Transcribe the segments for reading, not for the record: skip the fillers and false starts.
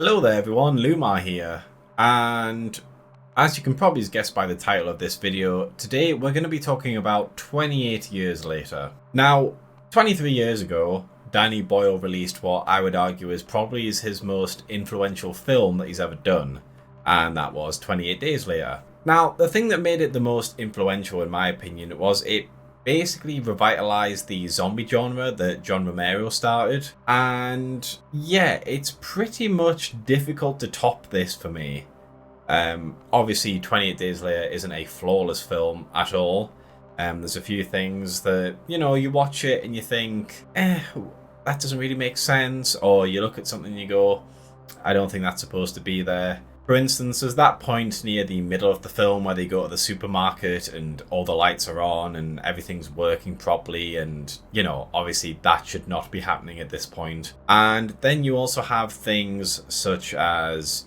Hello there everyone, Lumar here, and as you can probably guess by the title of this video, today we're going to be talking about 28 years later. Now, 23 years ago, Danny Boyle released what I would argue is probably his most influential film that he's ever done, and that was 28 Days Later. Now, the thing that made it the most influential in my opinion was it basically revitalized the zombie genre that John Romero started, and yeah, it's pretty much difficult to top this for me. Obviously 28 Days Later isn't a flawless film at all. There's a few things that, you watch it and you think, that doesn't really make sense, or you look at something and you go, I don't think that's supposed to be there. For instance, there's that point near the middle of the film where they go to the supermarket and all the lights are on and everything's working properly, and, obviously that should not be happening at this point. And then you also have things such as,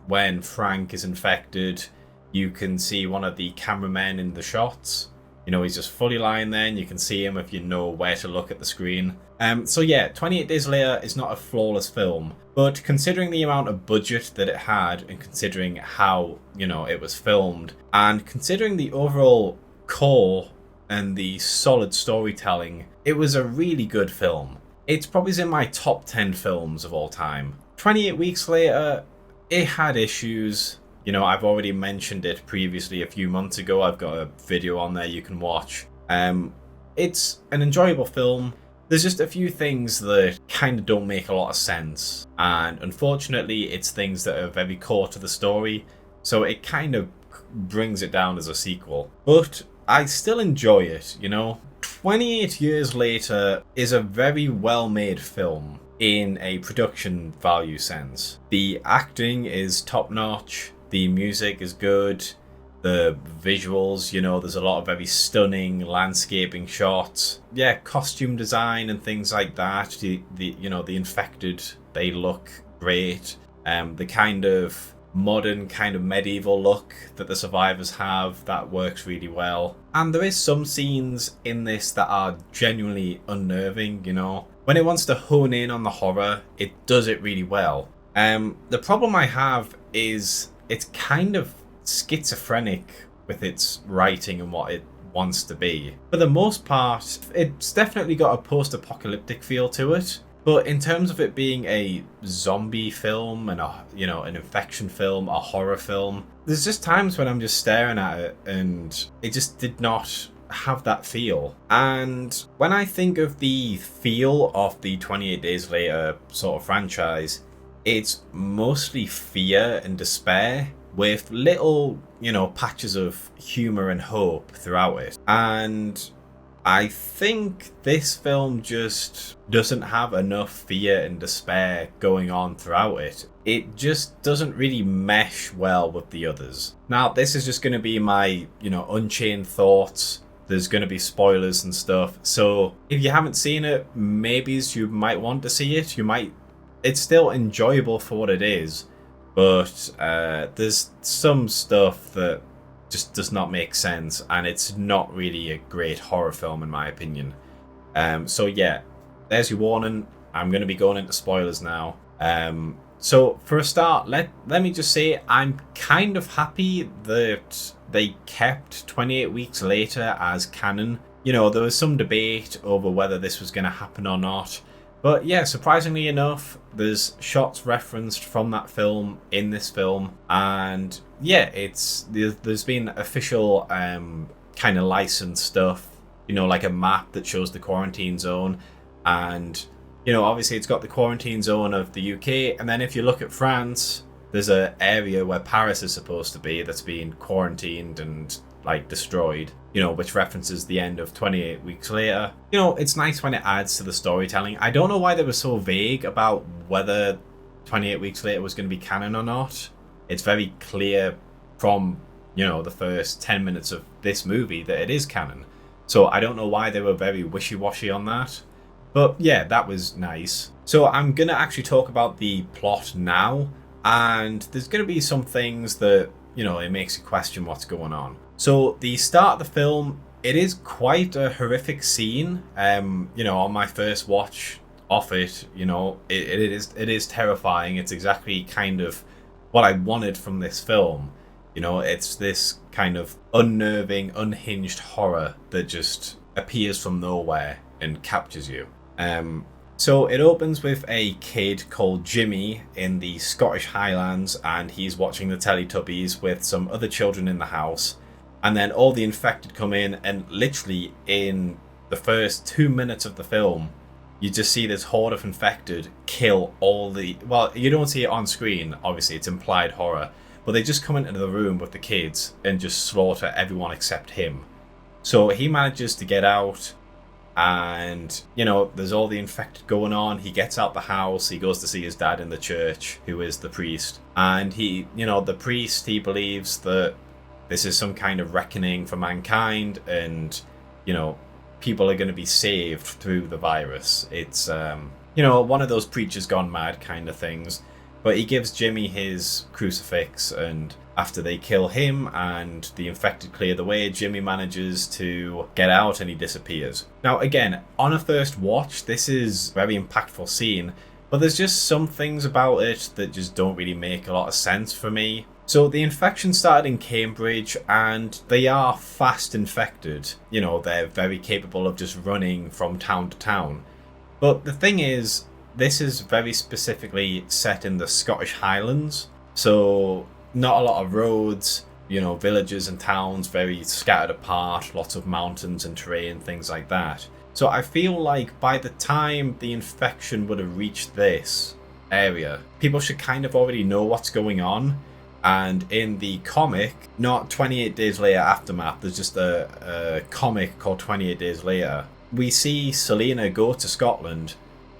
when Frank is infected, you can see one of the cameramen in the shots. He's just fully lying there and you can see him if you know where to look at the screen. So yeah, 28 Days Later is not a flawless film, but considering the amount of budget that it had and considering how, it was filmed, and considering the overall core and the solid storytelling, it was a really good film. It's probably in my top 10 films of all time. 28 Weeks Later, it had issues. I've already mentioned it previously a few months ago. I've got a video on there you can watch. It's an enjoyable film. There's just a few things that kind of don't make a lot of sense. And unfortunately, it's things that are very core to the story. So it kind of brings it down as a sequel. But I still enjoy it, 28 years later is a very well-made film in a production value sense. The acting is top-notch. The music is good, the visuals, there's a lot of very stunning landscaping shots. Yeah, costume design and things like that. The infected, they look great. The kind of modern, kind of medieval look that the survivors have, that works really well. And there is some scenes in this that are genuinely unnerving, When it wants to hone in on the horror, it does it really well. The problem I have is it's kind of schizophrenic with its writing and what it wants to be. For the most part, it's definitely got a post-apocalyptic feel to it. But in terms of it being a zombie film and an infection film, a horror film, there's just times when I'm just staring at it and it just did not have that feel. And when I think of the feel of the 28 Days Later sort of franchise, it's mostly fear and despair with little, patches of humor and hope throughout it. And I think this film just doesn't have enough fear and despair going on throughout it. It just doesn't really mesh well with the others. Now, this is just going to be my, unchained thoughts. There's going to be spoilers and stuff. So if you haven't seen it, maybe you might want to see it. It's still enjoyable for what it is, but there's some stuff that just does not make sense, and it's not really a great horror film in my opinion. So yeah, there's your warning. I'm going to be going into spoilers now. So for a start, let me just say I'm kind of happy that they kept 28 Weeks Later as canon. There was some debate over whether this was going to happen or not. But yeah, surprisingly enough, there's shots referenced from that film in this film, and yeah, there's been official kind of licensed stuff, like a map that shows the quarantine zone, and obviously it's got the quarantine zone of the UK, and then if you look at France, there's an area where Paris is supposed to be that's being quarantined and destroyed, which references the end of 28 Weeks Later. It's nice when it adds to the storytelling. I don't know why they were so vague about whether 28 Weeks Later was going to be canon or not. It's very clear from, the first 10 minutes of this movie that it is canon. So I don't know why they were very wishy-washy on that. But yeah, that was nice. So I'm going to actually talk about the plot now, and there's going to be some things that, it makes you question what's going on. So the start of the film, it is quite a horrific scene. On my first watch, off it. You know, it is terrifying. It's exactly kind of what I wanted from this film. You know, it's this kind of unnerving, unhinged horror that just appears from nowhere and captures you. So it opens with a kid called Jimmy in the Scottish Highlands, and he's watching the Teletubbies with some other children in the house. And then all the infected come in, and literally in the first 2 minutes of the film, you just see this horde of infected kill all the... Well, you don't see it on screen, obviously, it's implied horror. But they just come into the room with the kids and just slaughter everyone except him. So he manages to get out, and, you know, there's all the infected going on. He gets out the house, he goes to see his dad in the church, who is the priest. And he, you know, the priest, he believes that this is some kind of reckoning for mankind, and, you know, people are going to be saved through the virus. It's, you know, one of those preachers gone mad kind of things. But he gives Jimmy his crucifix, and after they kill him and the infected clear the way, Jimmy manages to get out and he disappears. Now again, on a first watch, this is a very impactful scene, but there's just some things about it that just don't really make a lot of sense for me. So the infection started in Cambridge, and they are fast infected. You know, they're very capable of just running from town to town. But the thing is, this is very specifically set in the Scottish Highlands, so not a lot of roads, you know, villages and towns very scattered apart, lots of mountains and terrain, things like that. So I feel like by the time the infection would have reached this area, people should kind of already know what's going on. And in the comic, not 28 Days Later Aftermath, there's just a comic called 28 Days Later. We see Selena go to Scotland,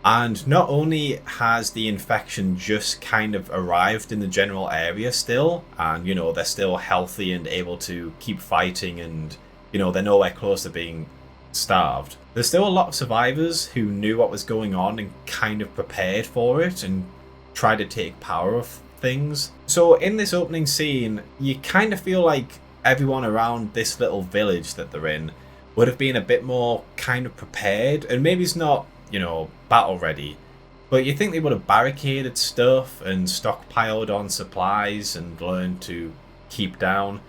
and not only has the infection just kind of arrived in the general area still, and, you know, they're still healthy and able to keep fighting, and, you know, they're nowhere close to being starved. There's still a lot of survivors who knew what was going on and kind of prepared for it and tried to take power of things. So in this opening scene, you kind of feel like everyone around this little village that they're in would have been a bit more kind of prepared, and maybe it's not, you know, battle ready, but you think they would have barricaded stuff and stockpiled on supplies and learned to keep down.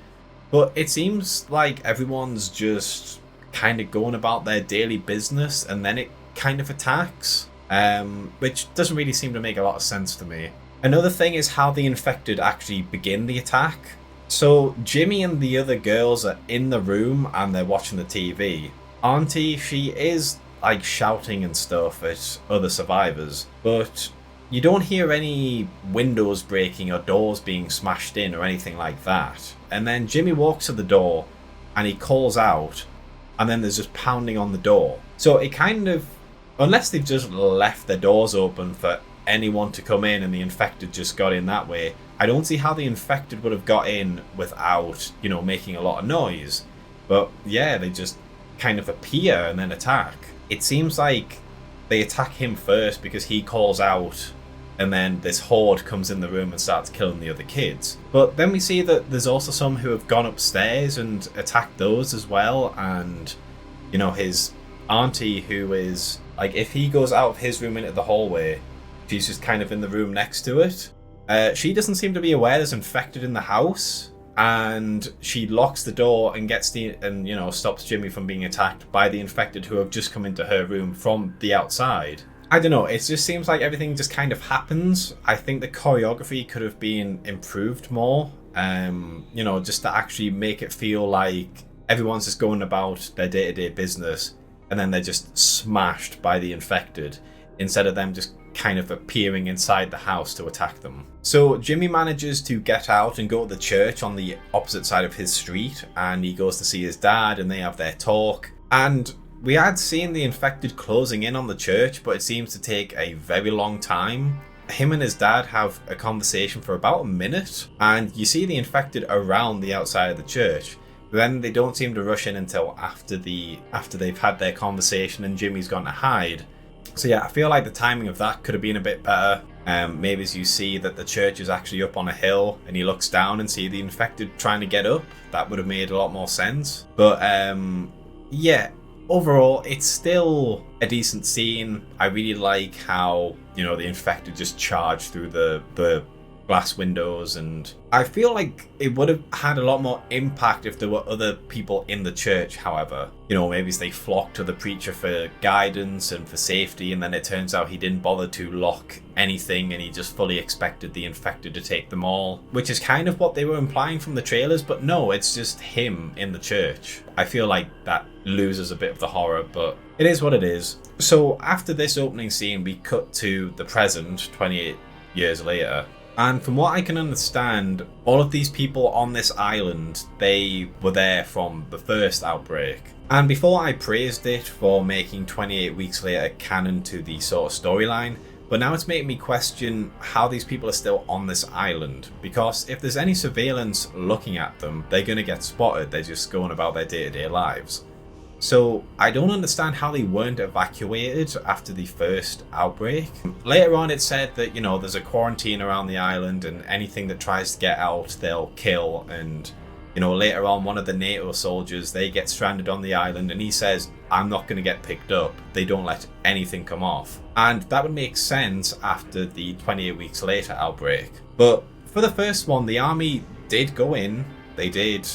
But it seems like everyone's just kind of going about their daily business, and then it kind of attacks, which doesn't really seem to make a lot of sense to me. Another thing is how the infected actually begin the attack. So Jimmy and the other girls are in the room and they're watching the TV. Auntie, she is like shouting and stuff at other survivors, but you don't hear any windows breaking or doors being smashed in or anything like that. And then Jimmy walks to the door and he calls out, and then there's just pounding on the door. So it kind of, unless they've just left their doors open for anyone to come in and the infected just got in that way, I don't see how the infected would have got in without, you know, making a lot of noise. But yeah, they just kind of appear and then attack. It seems like they attack him first because he calls out, and then this horde comes in the room and starts killing the other kids. But then we see that there's also some who have gone upstairs and attacked those as well, and, you know, his auntie, who is, like, if he goes out of his room into the hallway, she's just kind of in the room next to it. She doesn't seem to be aware there's infected in the house, and she locks the door and you know, stops Jimmy from being attacked by the infected who have just come into her room from the outside. I don't know, it just seems like everything just kind of happens. I think the choreography could have been improved more, you know, just to actually make it feel like everyone's just going about their day-to-day business, and then they're just smashed by the infected, instead of them just kind of appearing inside the house to attack them. So Jimmy manages to get out and go to the church on the opposite side of his street, and he goes to see his dad and they have their talk. And we had seen the infected closing in on the church, but it seems to take a very long time. Him and his dad have a conversation for about a minute, and you see the infected around the outside of the church. But then they don't seem to rush in until after they've had their conversation and Jimmy's gone to hide. So yeah, I feel like the timing of that could have been a bit better. Maybe as you see that the church is actually up on a hill and he looks down and see the infected trying to get up, that would have made a lot more sense. But yeah, overall, it's still a decent scene. I really like how, the infected just charge through the glass windows, and I feel like it would have had a lot more impact if there were other people in the church. However, maybe they flocked to the preacher for guidance and for safety, and then it turns out he didn't bother to lock anything and he just fully expected the infected to take them all, which is kind of what they were implying from the trailers. But no, it's just him in the church. I feel like that loses a bit of the horror, but it is what it is. So after this opening scene, we cut to the present, 28 years later. And from what I can understand, all of these people on this island, they were there from the first outbreak. And before I praised it for making 28 weeks later canon to the sort of storyline, but now it's making me question how these people are still on this island. Because if there's any surveillance looking at them, they're going to get spotted. They're just going about their day-to-day lives. So I don't understand how they weren't evacuated after the first outbreak. Later on it said that, there's a quarantine around the island and anything that tries to get out, they'll kill. And, later on one of the NATO soldiers, they get stranded on the island and he says, I'm not going to get picked up. They don't let anything come off. And that would make sense after the 28 weeks later outbreak. But for the first one, the army did go in. They did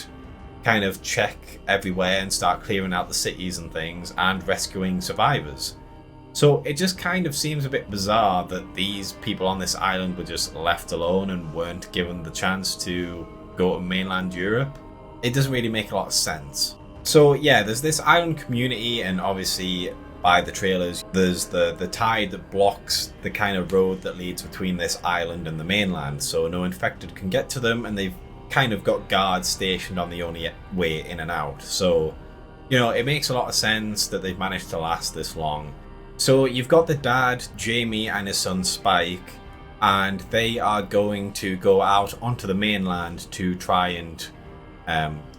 kind of check everywhere and start clearing out the cities and things and rescuing survivors. So it just kind of seems a bit bizarre that these people on this island were just left alone and weren't given the chance to go to mainland Europe. It doesn't really make a lot of sense. So yeah, there's this island community, and obviously by the trailers there's the tide that blocks the kind of road that leads between this island and the mainland, so no infected can get to them, and they've kind of got guards stationed on the only way in and out. So, it makes a lot of sense that they've managed to last this long. So you've got the dad, Jamie, and his son Spike, and they are going to go out onto the mainland to try and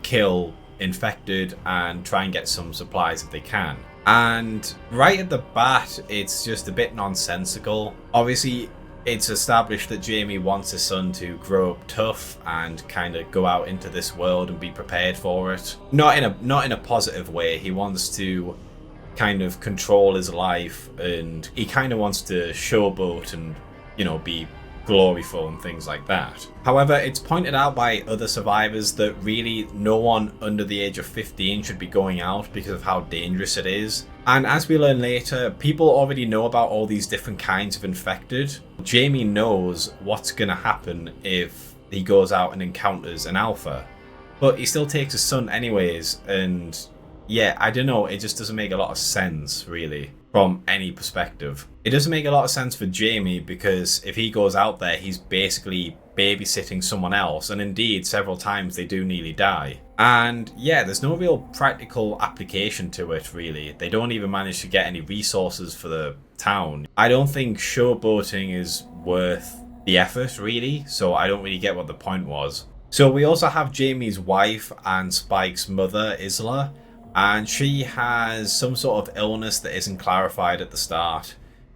kill infected and try and get some supplies if they can. And right at the bat, it's just a bit nonsensical. Obviously, it's established that Jamie wants his son to grow up tough and kind of go out into this world and be prepared for it. Not in a positive way. He wants to kind of control his life, and he kind of wants to showboat and, be gloryful and things like that. However, it's pointed out by other survivors that really no one under the age of 15 should be going out because of how dangerous it is. And as we learn later, people already know about all these different kinds of infected. Jamie knows what's going to happen if he goes out and encounters an alpha. But he still takes his son anyways, and yeah, I don't know, it just doesn't make a lot of sense, really, from any perspective. It doesn't make a lot of sense for Jamie, because if he goes out there, he's basically babysitting someone else, and indeed, several times they do nearly die. And yeah, there's no real practical application to it, really. They don't even manage to get any resources for the town. I don't think showboating is worth the effort, really, so I don't really get what the point was. So we also have Jamie's wife and Spike's mother, Isla, and she has some sort of illness that isn't clarified at the start,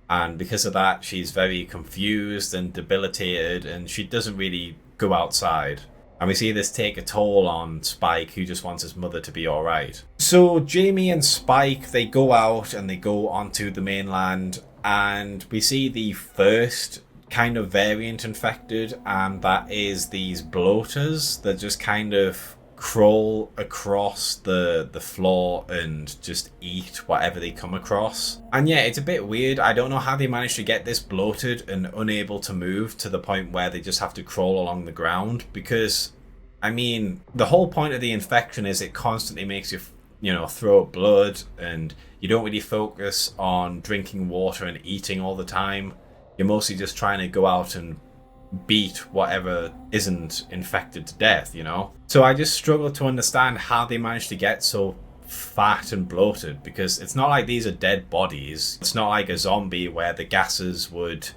and because of that she's very confused and debilitated, and she doesn't really go outside. And we see this take a toll on Spike, who just wants his mother to be alright. So Jamie and Spike, they go out and they go onto the mainland, and we see the first kind of variant infected, and that is these bloaters that just kind of crawl across the floor and just eat whatever they come across. And yeah, it's a bit weird. I don't know how they managed to get this bloated and unable to move to the point where they just have to crawl along the ground, because I mean, the whole point of the infection is it constantly makes you throw up blood, and you don't really focus on drinking water and eating all the time. You're mostly just trying to go out and beat whatever isn't infected to death, So I just struggle to understand how they managed to get so fat and bloated, because it's not like these are dead bodies. It's not like a zombie where the gases would,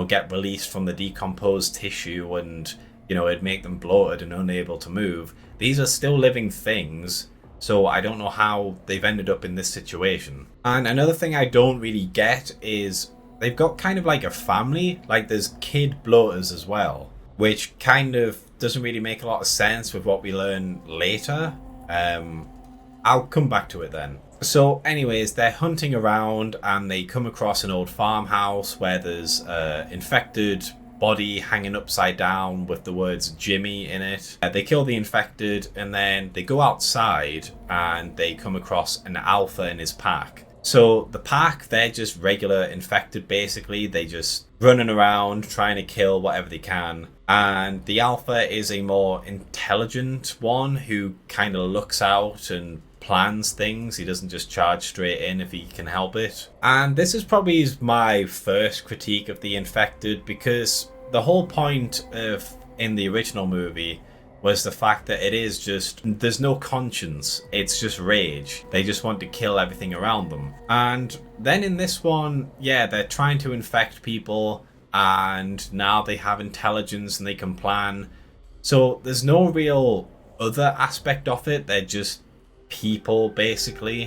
get released from the decomposed tissue and, it'd make them bloated and unable to move. These are still living things, so I don't know how they've ended up in this situation. And another thing I don't really get is they've got kind of like a family, like there's kid bloaters as well, which kind of doesn't really make a lot of sense with what we learn later. I'll come back to it then. So anyways, they're hunting around and they come across an old farmhouse where there's an infected body hanging upside down with the words Jimmy in it. They kill the infected and then they go outside and they come across an alpha in his pack. So the pack, they're just regular infected basically. They just running around trying to kill whatever they can. And the alpha is a more intelligent one who kind of looks out and plans things. He doesn't just charge straight in if he can help it. And this is probably my first critique of the infected, because the whole point of in the original movie was the fact that it is just, there's no conscience, it's just rage. They just want to kill everything around them. And then in this one, yeah, they're trying to infect people and now they have intelligence and they can plan. So there's no real other aspect of it. They're just people basically,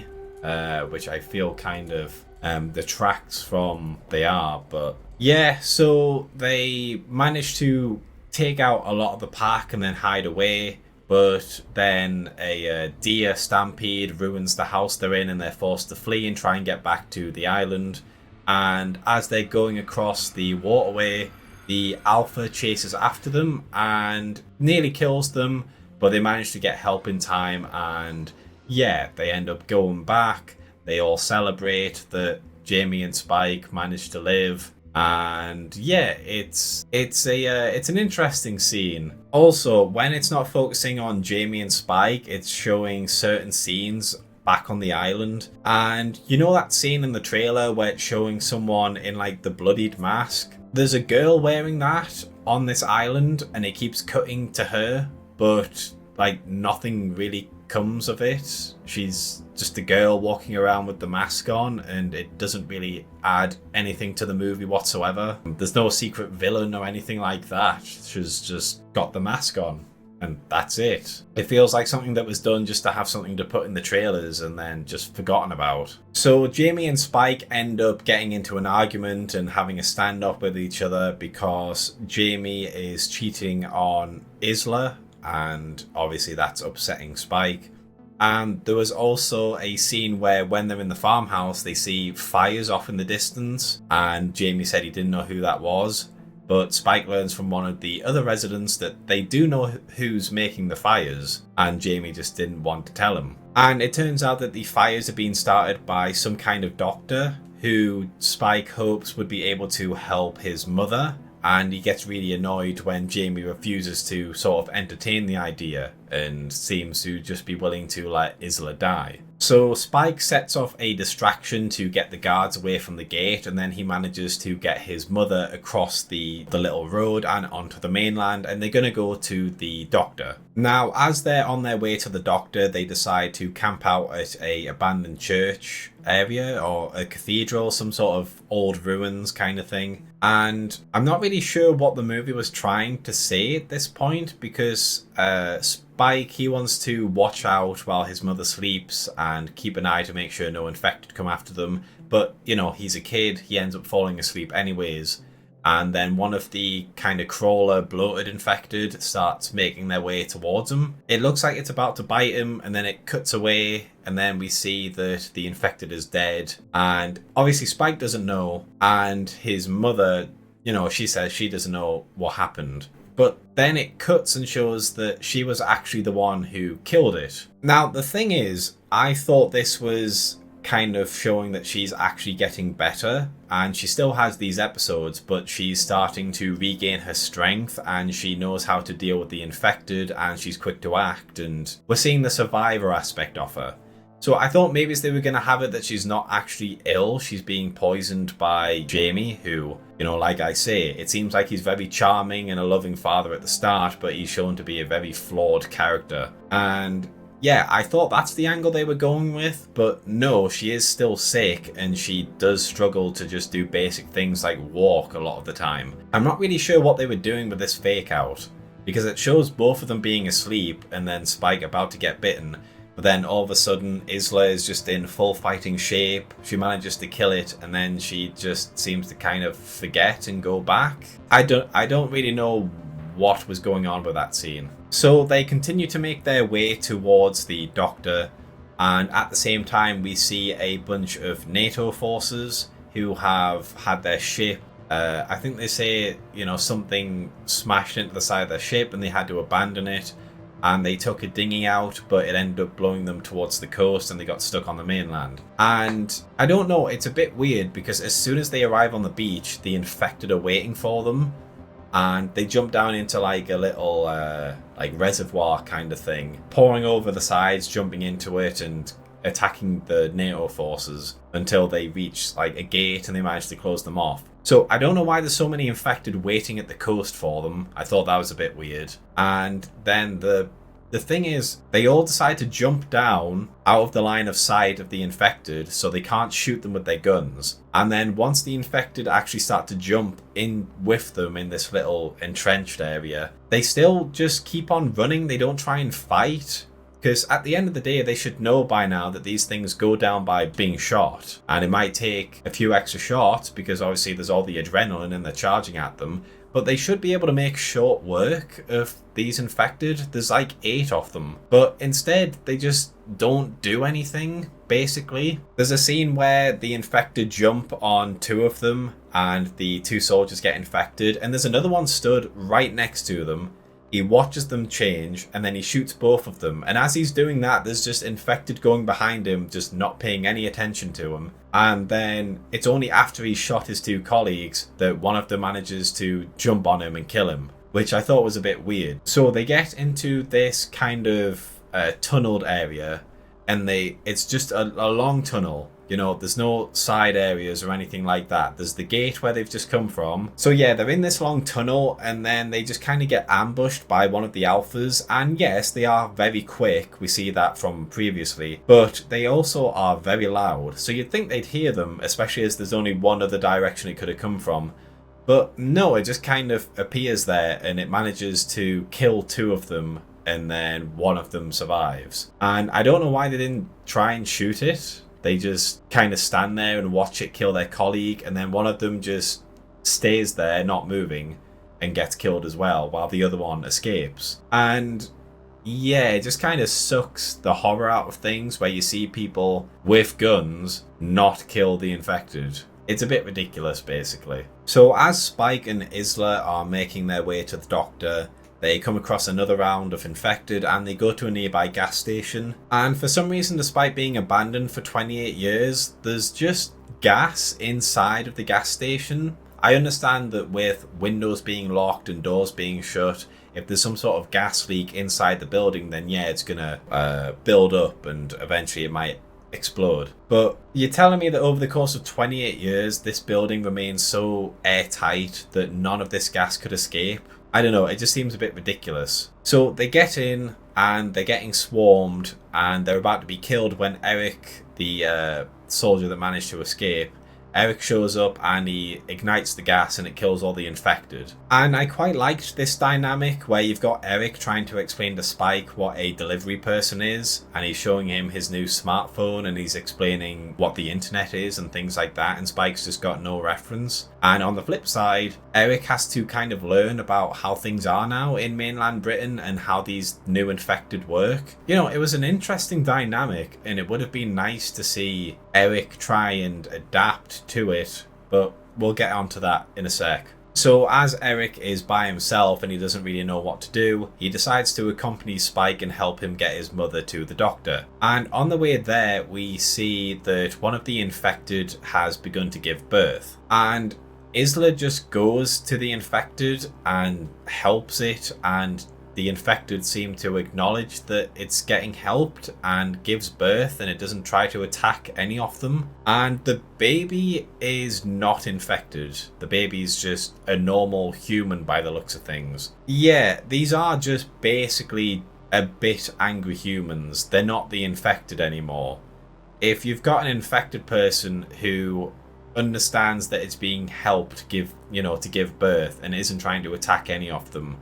which I feel kind of detracts from they are. But yeah, so they manage to take out a lot of the pack and then hide away, but then a deer stampede ruins the house they're in and they're forced to flee and try and get back to the island. And as they're going across the waterway, the alpha chases after them and nearly kills them, but they manage to get help in time. And yeah, they end up going back. They all celebrate that Jamie and Spike managed to live. And yeah, it's an interesting scene. Also, when it's not focusing on Jamie and Spike, it's showing certain scenes back on the island. And you know that scene in the trailer where it's showing someone in like the bloodied mask? There's a girl wearing that on this island and it keeps cutting to her, but like nothing really comes of it. She's just a girl walking around with the mask on and it doesn't really add anything to the movie whatsoever. There's no secret villain or anything like that. She's just got the mask on and that's it. It feels like something that was done just to have something to put in the trailers and then just forgotten about. So Jamie and Spike end up getting into an argument and having a standoff with each other because Jamie is cheating on Isla, and obviously that's upsetting Spike. And there was also a scene where when they're in the farmhouse, they see fires off in the distance, and Jamie said he didn't know who that was, but Spike learns from one of the other residents that they do know who's making the fires, and Jamie just didn't want to tell him. And it turns out that the fires are being started by some kind of doctor who Spike hopes would be able to help his mother. And he gets really annoyed when Jamie refuses to sort of entertain the idea and seems to just be willing to let Isla die. So Spike sets off a distraction to get the guards away from the gate, and then he manages to get his mother across the little road and onto the mainland, and they're going to go to the doctor. Now, as they're on their way to the doctor, they decide to camp out at a abandoned church area or a cathedral, some sort of old ruins kind of thing. And I'm not really sure what the movie was trying to say at this point, because Spike, he wants to watch out while his mother sleeps and keep an eye to make sure no infected come after them. But, you know, he's a kid, he ends up falling asleep anyways. And then one of the kind of crawler bloated infected starts making their way towards him. It looks like it's about to bite him, and then it cuts away, and then we see that the infected is dead. And obviously Spike doesn't know, and his mother, you know, she says she doesn't know what happened. But then it cuts and shows that she was actually the one who killed it. Now, the thing is, I thought this was kind of showing that she's actually getting better, and she still has these episodes, but she's starting to regain her strength and she knows how to deal with the infected and she's quick to act, and we're seeing the survivor aspect of her. So I thought maybe they were going to have it that she's not actually ill, she's being poisoned by Jamie, who, you know, like I say, it seems like he's very charming and a loving father at the start, but he's shown to be a very flawed character. And yeah, I thought that's the angle they were going with, but no, she is still sick and she does struggle to just do basic things like walk a lot of the time. I'm not really sure what they were doing with this fake out, because it shows both of them being asleep and then Spike about to get bitten, but then all of a sudden Isla is just in full fighting shape, she manages to kill it, and then she just seems to kind of forget and go back. I don't really know what was going on with that scene. So they continue to make their way towards the doctor, And at the same time, we see a bunch of NATO forces who have had their ship, I think they say, something smashed into the side of their ship and they had to abandon it. And they took a dinghy out, but it ended up blowing them towards the coast and they got stuck on the mainland. And I don't know, it's a bit weird because as soon as they arrive on the beach, the infected are waiting for them. And they jump down into like a little reservoir kind of thing, pouring over the sides, jumping into it and attacking the NATO forces until they reach like a gate and they manage to close them off. So I don't know why there's so many infected waiting at the coast for them. I thought that was a bit weird. And then the thing is, they all decide to jump down out of the line of sight of the infected so they can't shoot them with their guns. And then once the infected actually start to jump in with them in this little entrenched area, they still just keep on running. They don't try and fight. Because at the end of the day, they should know by now that these things go down by being shot. And it might take a few extra shots because obviously there's all the adrenaline and they're charging at them. But they should be able to make short work of these infected. There's like 8 of them. But instead, they just don't do anything, basically. There's a scene where the infected jump on 2 of them and the 2 soldiers get infected. And there's another one stood right next to them. He watches them change and then he shoots both of them. And as he's doing that, there's just infected going behind him, just not paying any attention to him. And then it's only after he's shot his 2 colleagues that one of them manages to jump on him and kill him, which I thought was a bit weird. So they get into this kind of tunneled area and it's just a long tunnel. There's no side areas or anything like that. There's the gate where they've just come from. So yeah, they're in this long tunnel and then they just kind of get ambushed by one of the alphas. And yes, they are very quick. We see that from previously. But they also are very loud. So you'd think they'd hear them, especially as there's only one other direction it could have come from. But no, it just kind of appears there and it manages to kill 2 of them. And then one of them survives. And I don't know why they didn't try and shoot it. They just kind of stand there and watch it kill their colleague, and then one of them just stays there, not moving, and gets killed as well, while the other one escapes. And yeah, it just kind of sucks the horror out of things where you see people with guns not kill the infected. It's a bit ridiculous, basically. So as Spike and Isla are making their way to the doctor, they come across another round of infected and they go to a nearby gas station. And for some reason, despite being abandoned for 28 years, there's just gas inside of the gas station. I understand that with windows being locked and doors being shut, if there's some sort of gas leak inside the building, then yeah, it's gonna build up and eventually it might explode. But you're telling me that over the course of 28 years, this building remains so airtight that none of this gas could escape? I don't know, it just seems a bit ridiculous. So they get in and they're getting swarmed and they're about to be killed when Eric, the soldier that managed to escape, Eric shows up and he ignites the gas and it kills all the infected. And I quite liked this dynamic where you've got Eric trying to explain to Spike what a delivery person is, and he's showing him his new smartphone and he's explaining what the internet is and things like that, and Spike's just got no reference. And on the flip side, Eric has to kind of learn about how things are now in mainland Britain and how these new infected work. It was an interesting dynamic and it would have been nice to see Eric try and adapt to it, but we'll get onto that in a sec. So as Eric is by himself and he doesn't really know what to do, he decides to accompany Spike and help him get his mother to the doctor. And on the way there, we see that one of the infected has begun to give birth. And Isla just goes to the infected and helps it, and the infected seem to acknowledge that it's getting helped and gives birth, and it doesn't try to attack any of them. And the baby is not infected. The baby's just a normal human by the looks of things. Yeah, these are just basically a bit angry humans. They're not the infected anymore. If you've got an infected person who understands that it's being helped to give birth and isn't trying to attack any of them,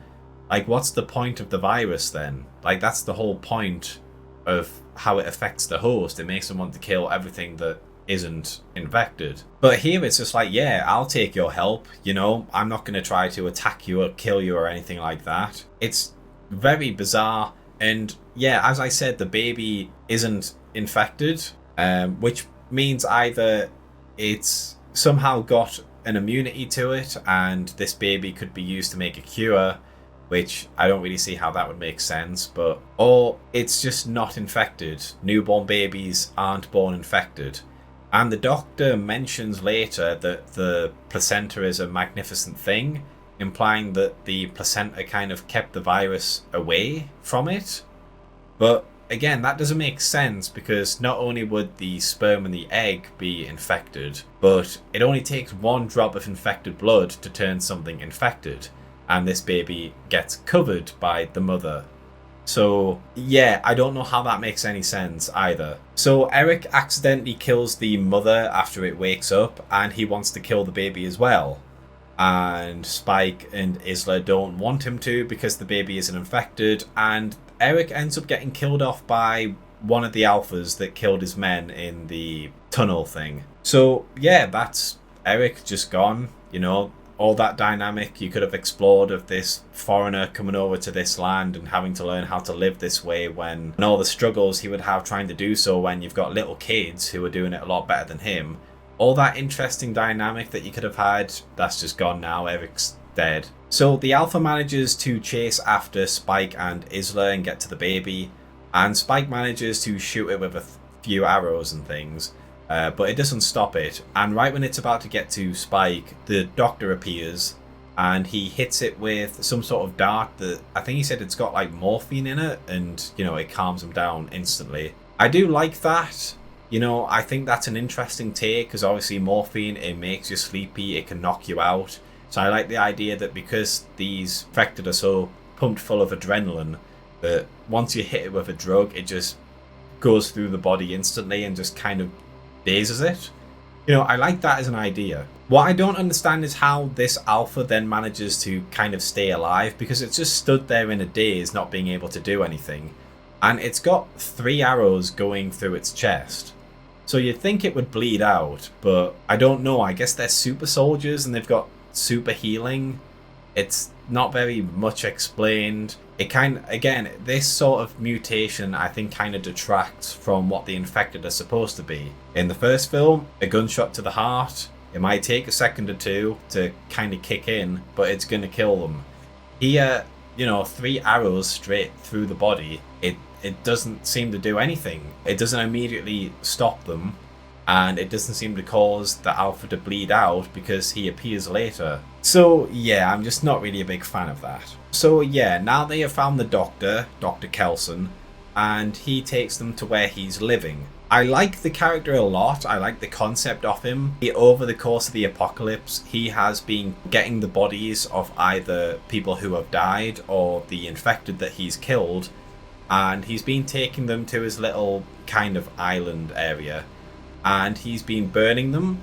like, what's the point of the virus then? Like, that's the whole point of how it affects the host. It makes them want to kill everything that isn't infected. But here it's just like, yeah, I'll take your help. I'm not going to try to attack you or kill you or anything like that. It's very bizarre. And yeah, as I said, the baby isn't infected, which means either it's somehow got an immunity to it and this baby could be used to make a cure, which I don't really see how that would make sense, or it's just not infected. Newborn babies aren't born infected. And the doctor mentions later that the placenta is a magnificent thing, implying that the placenta kind of kept the virus away from it. But again, that doesn't make sense, because not only would the sperm and the egg be infected, but it only takes one drop of infected blood to turn something infected, and this baby gets covered by the mother. So yeah, I don't know how that makes any sense either. So Eric accidentally kills the mother after it wakes up, and he wants to kill the baby as well. And Spike and Isla don't want him to because the baby isn't infected, and Eric ends up getting killed off by one of the alphas that killed his men in the tunnel thing. So yeah, that's Eric just gone. You know, all that dynamic you could have explored of this foreigner coming over to this land and having to learn how to live this way, and all the struggles he would have trying to do so when you've got little kids who are doing it a lot better than him. All that interesting dynamic that you could have had, that's just gone now. Eric's dead. So the alpha manages to chase after Spike and Isla and get to the baby, and Spike manages to shoot it with a few arrows and things. But it doesn't stop it, and right when it's about to get to Spike, the doctor appears and he hits it with some sort of dart that I think he said it's got like morphine in it, and you know, it calms him down instantly. I do like that. You know, I think that's an interesting take, because obviously morphine, it makes you sleepy, it can knock you out. So I like the idea that because these infected are so pumped full of adrenaline, that once you hit it with a drug, it just goes through the body instantly and just kind of dazes it. You know, I like that as an idea. What I don't understand is how this alpha then manages to kind of stay alive, because it's just stood there in a daze, not being able to do anything. And it's got 3 arrows going through its chest. So you'd think it would bleed out, but I don't know. I guess they're super soldiers and they've got super healing. It's not very much explained. It again, this sort of mutation I think kind of detracts from what the infected are supposed to be. In the first film, a gunshot to the heart, it might take a second or two to kind of kick in, but it's going to kill them. Here, you know, 3 arrows straight through the body, it doesn't seem to do anything. It doesn't immediately stop them, and it doesn't seem to cause the alpha to bleed out because he appears later. So yeah, I'm just not really a big fan of that. So yeah, now they have found the doctor, Dr. Kelson, and he takes them to where he's living. I like the character a lot. I like the concept of him. Over the course of the apocalypse, he has been getting the bodies of either people who have died or the infected that he's killed, and he's been taking them to his little kind of island area, and he's been burning them,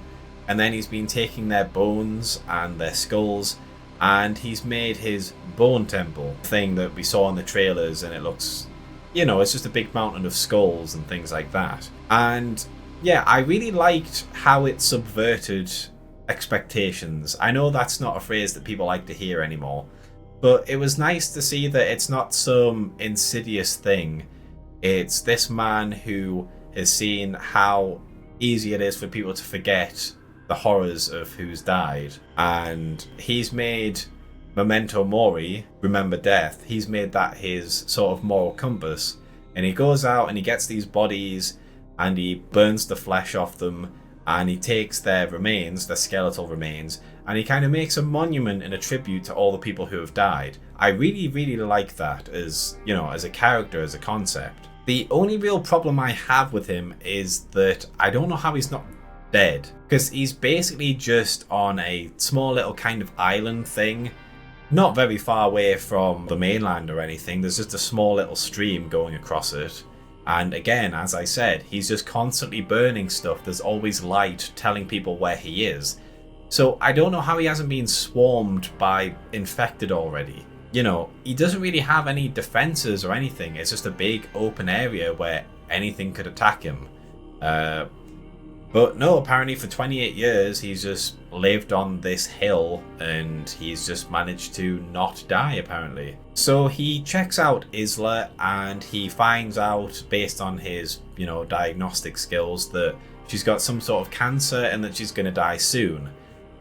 and then he's been taking their bones and their skulls, and he's made his bone temple thing that we saw in the trailers, and it looks, you know, it's just a big mountain of skulls and things like that. And yeah, I really liked how it subverted expectations. I know that's not a phrase that people like to hear anymore, but it was nice to see that it's not some insidious thing. It's this man who has seen how easy it is for people to forget the horrors of who's died, and he's made Memento Mori, remember death, he's made that his sort of moral compass, and he goes out and he gets these bodies and he burns the flesh off them, and he takes their remains, their skeletal remains, and he kind of makes a monument and a tribute to all the people who have died. I really, really like that as, you know, as a character, as a concept. The only real problem I have with him is that I don't know how he's not dead, because he's basically just on a small little kind of island thing, not very far away from the mainland or anything. There's just a small little stream going across it, and again, as I said, he's just constantly burning stuff. There's always light telling people where he is, so I don't know how he hasn't been swarmed by infected already. You know, he doesn't really have any defenses or anything. It's just a big open area where anything could attack him. But no, apparently for 28 years he's just lived on this hill and he's just managed to not die, apparently. So he checks out Isla and he finds out, based on his, diagnostic skills, that she's got some sort of cancer and that she's going to die soon.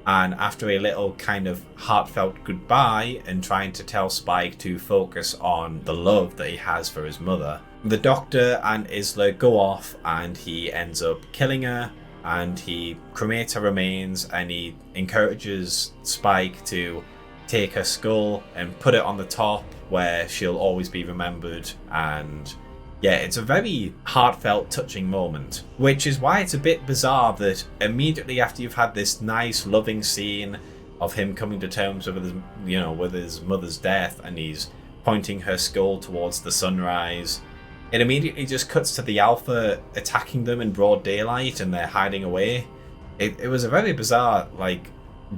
And after a little kind of heartfelt goodbye and trying to tell Spike to focus on the love that he has for his mother, the doctor and Isla go off and he ends up killing her, and he cremates her remains and he encourages Spike to take her skull and put it on the top where she'll always be remembered. And yeah, it's a very heartfelt, touching moment, which is why it's a bit bizarre that immediately after you've had this nice, loving scene of him coming to terms with his, with his mother's death, and he's pointing her skull towards the sunrise, it immediately just cuts to the Alpha attacking them in broad daylight and they're hiding away. It was a very bizarre,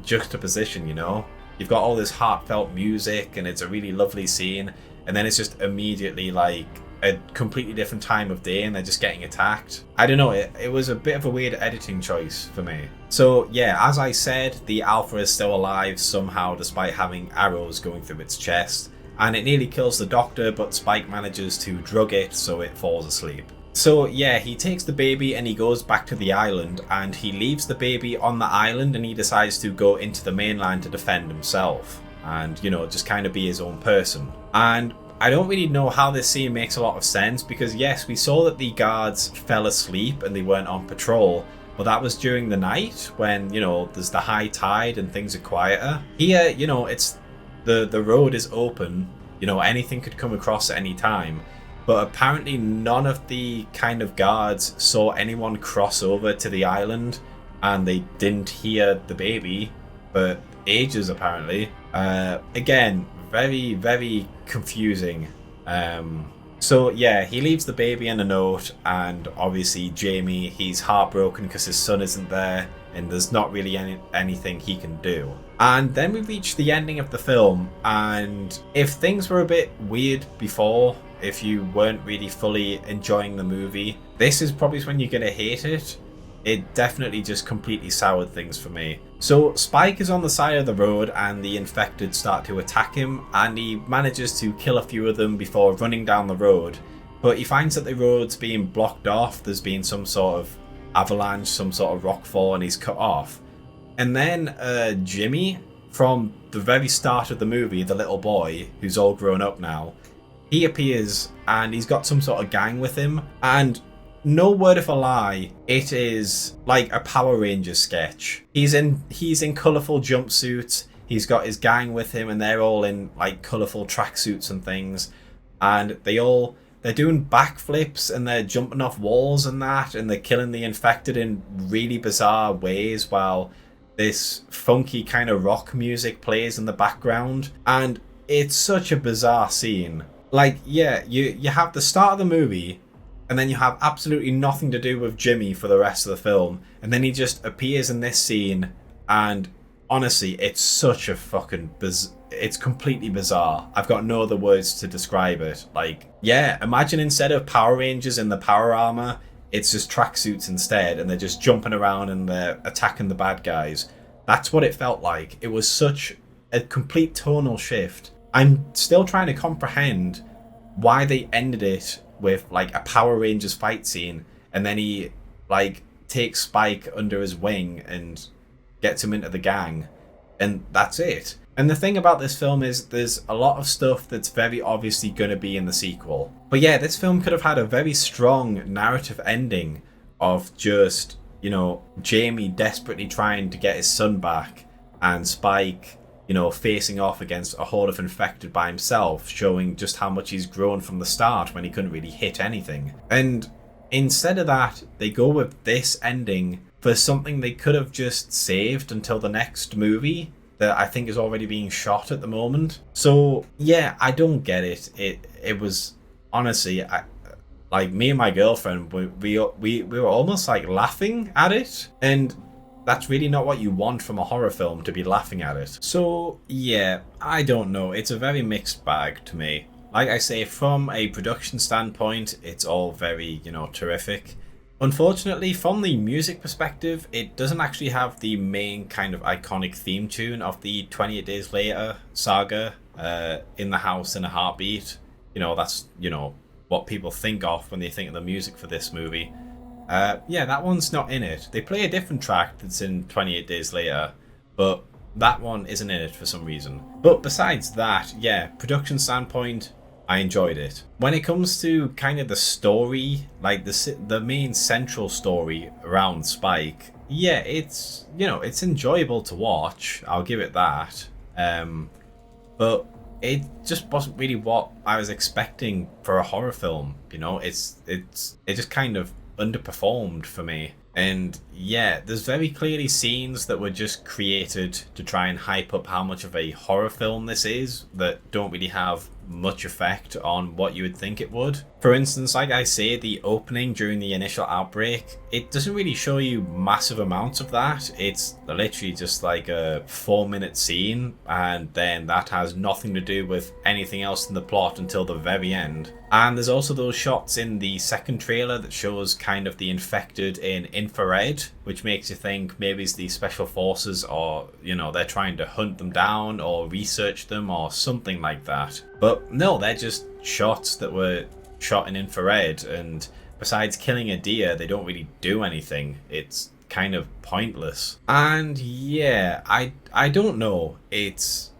juxtaposition, You've got all this heartfelt music and it's a really lovely scene, and then it's just immediately a completely different time of day and they're just getting attacked. I don't know, it was a bit of a weird editing choice for me. So yeah, as I said, the Alpha is still alive somehow despite having arrows going through its chest, and it nearly kills the doctor, but Spike manages to drug it so it falls asleep. So yeah, he takes the baby and he goes back to the island, and he leaves the baby on the island and he decides to go into the mainland to defend himself and, just kind of be his own person. And I don't really know how this scene makes a lot of sense, because yes, we saw that the guards fell asleep and they weren't on patrol, but that was during the night when, there's the high tide and things are quieter. Here, it's the road is open, anything could come across at any time, but apparently none of the kind of guards saw anyone cross over to the island, and they didn't hear the baby for ages apparently. Again, very, very confusing. So yeah, he leaves the baby and a note, and obviously Jamie, he's heartbroken because his son isn't there and there's not really anything he can do. And then we reach the ending of the film, and if things were a bit weird before, if you weren't really fully enjoying the movie, this is probably when you're gonna hate it. It definitely just completely soured things for me. So Spike is on the side of the road and the infected start to attack him, and he manages to kill a few of them before running down the road, but he finds that the road's being blocked off. There's been some sort of avalanche, some sort of rockfall, and he's cut off. And then Jimmy, from the very start of the movie, the little boy who's all grown up now, he appears and he's got some sort of gang with him, and no word of a lie, it is like a Power Rangers sketch. He's in colourful jumpsuits, he's got his gang with him, and they're all in colourful tracksuits and things, and they're doing backflips and they're jumping off walls and that, and they're killing the infected in really bizarre ways while this funky kind of rock music plays in the background. And it's such a bizarre scene. You have the start of the movie, and then you have absolutely nothing to do with Jimmy for the rest of the film, and then he just appears in this scene, and honestly, it's such a fucking it's completely bizarre. I've got no other words to describe it. Imagine instead of Power Rangers in the power armor, it's just tracksuits instead, and they're just jumping around and they're attacking the bad guys. That's what it felt like. It was such a complete tonal shift. I'm still trying to comprehend why they ended it with a Power Rangers fight scene, and then he takes Spike under his wing and gets him into the gang, and that's it. And the thing about this film is there's a lot of stuff that's very obviously going to be in the sequel. But yeah, this film could have had a very strong narrative ending of just, Jamie desperately trying to get his son back, and Spike, facing off against a horde of infected by himself, showing just how much he's grown from the start when he couldn't really hit anything. And instead of that, they go with this ending for something they could have just saved until the next movie that I think is already being shot at the moment. So yeah, I don't get it. It was honestly, me and my girlfriend, we were almost laughing at it, and that's really not what you want from a horror film, to be laughing at it. So yeah, I don't know. It's a very mixed bag to me. Like I say, from a production standpoint, it's all very, terrific. Unfortunately, from the music perspective, it doesn't actually have the main kind of iconic theme tune of the 28 Days Later saga, In the House in a Heartbeat. That's, what people think of when they think of the music for this movie. Yeah, that one's not in it. They play a different track that's in 28 Days Later, but that one isn't in it for some reason. But besides that, yeah, production standpoint, I enjoyed it. When it comes to kind of the story, like the main central story around Spike, yeah, it's enjoyable to watch. I'll give it that. But it just wasn't really what I was expecting for a horror film. It just kind of underperformed for me. And yeah, there's very clearly scenes that were just created to try and hype up how much of a horror film this is that don't really have much effect on what you would think it would. For instance, like I say, the opening during the initial outbreak, it doesn't really show you massive amounts of that. It's literally just like a 4-minute scene, and then that has nothing to do with anything else in the plot until the very end. And there's also those shots in the second trailer that shows kind of the infected in infrared, which makes you think maybe it's the special forces, or they're trying to hunt them down or research them or something like that. But no, they're just shots that were shot in infrared, and besides killing a deer, they don't really do anything. It's kind of pointless. And yeah, I don't know. It's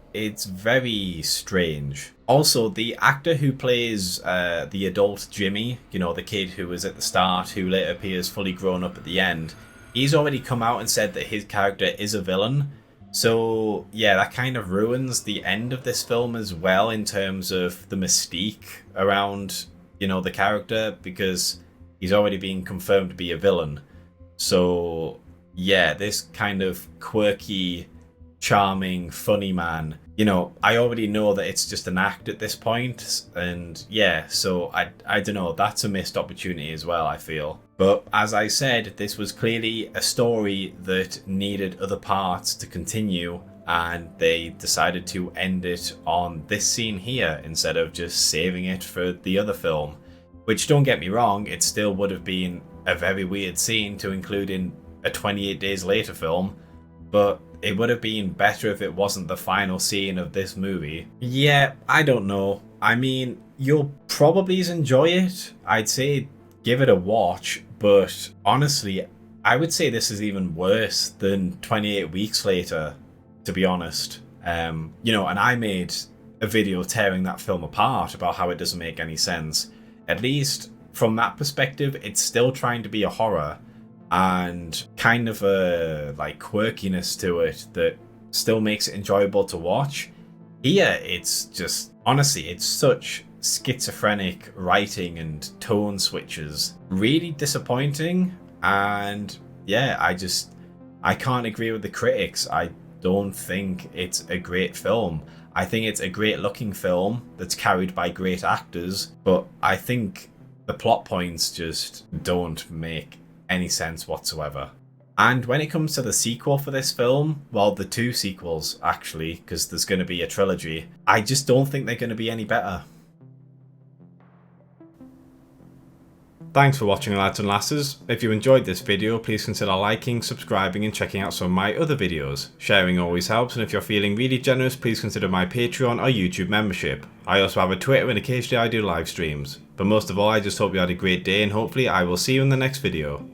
very strange. Also, the actor who plays the adult Jimmy, the kid who was at the start, who later appears fully grown up at the end, he's already come out and said that his character is a villain. So yeah, that kind of ruins the end of this film as well in terms of the mystique around, the character, because he's already been confirmed to be a villain. So yeah, this kind of quirky, charming, funny man, I already know that it's just an act at this point, and yeah, so I don't know, that's a missed opportunity as well, I feel. But as I said, this was clearly a story that needed other parts to continue, and they decided to end it on this scene here instead of just saving it for the other film. Which, don't get me wrong, it still would have been a very weird scene to include in a 28 Days Later film, but it would have been better if it wasn't the final scene of this movie. Yeah, I don't know. I mean, you'll probably enjoy it. I'd say give it a watch, but honestly, I would say this is even worse than 28 Weeks Later, to be honest. And I made a video tearing that film apart about how it doesn't make any sense. At least from that perspective, it's still trying to be a horror, and kind of a quirkiness to it that still makes it enjoyable to watch. Here, it's just, honestly, it's such schizophrenic writing and tone switches. Really disappointing, and yeah, I can't agree with the critics. I don't think it's a great film. I think it's a great looking film that's carried by great actors, but I think the plot points just don't make any sense whatsoever. And when it comes to the sequel for this film, well, the 2 sequels actually, because there's going to be a trilogy, I just don't think they're going to be any better. Thanks for watching, lads and lasses. If you enjoyed this video, please consider liking, subscribing and checking out some of my other videos. Sharing always helps, and if you're feeling really generous, please consider my Patreon or YouTube membership. I also have a Twitter, and occasionally I do live streams. But most of all, I just hope you had a great day, and hopefully I will see you in the next video.